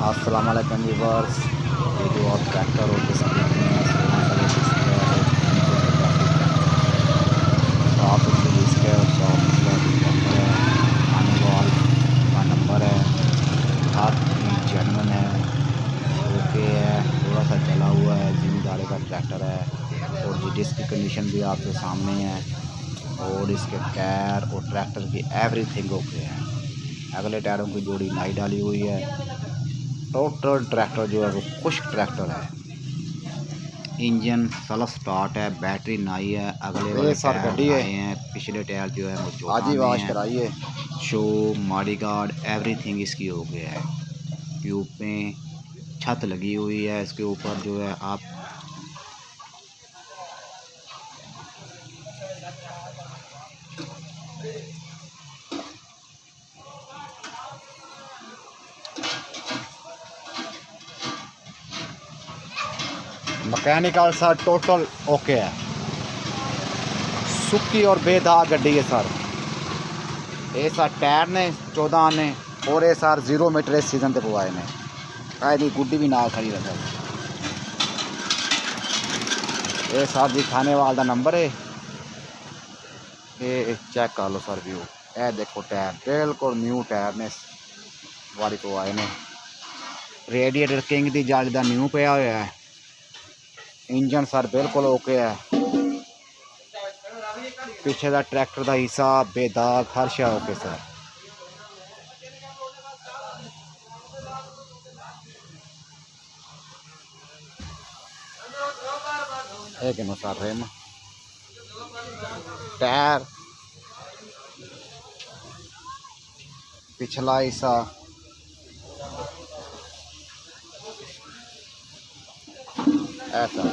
अस्सलाम वालेकुम व्यूअर्स। ये जो आप ट्रैक्टर और डिस्क देख रहे हैं, 16 का डिस्क है और 100 डिस्क है और 100 ट्रैक्टर है। आनेवाल का नंबर है, हर चीज़ जेन्युइन है, ओके है, थोड़ा सा चला हुआ है, जिम्मेदारी का ट्रैक्टर है। और जी डिस्क की कंडीशन भी आपके सामने है और इसके टायर और ट्रैक्टर की एवरीथिंग ओके है। अगले टायरों की जोड़ी नई डाली हुई है। टोटल ट्रैक्टर जो है वो खुश्क ट्रैक्टर है। इंजन सेल्फ स्टार्ट है, बैटरी नई है, अगले वाले टायर नए हैं, पिछले टायर जो है वो 14 में है। शो मॉडी गार्ड एवरीथिंग इसकी हो गया है। ट्यूब में छत लगी हुई है, इसके ऊपर जो है आप मैकेनिकल सर टोटल ओके है। सुक्की और बेदाग गड्डी है सर। ये सर टायर ने 14 ने और ये सर 0 मीटर इस सीजन तक पवाए ने नहीं गुड्डी भी ना खड़ी रहा। ये सर जी खाने वाला नंबर है, ये चेक कर लो सर व्यू। ए देखो टायर बिल्कुल न्यू टायर ने वाली पवाए ने। रेडिएटर किंग की जाली का न्यू पिया हुआ है। इंजन सर बिल्कुल ओके है। पिछे का ट्रैक्टर का हिस्सा बेदाग हर शा ओके सर। एक सर रिम टायर पिछला हिस्सा ऐसा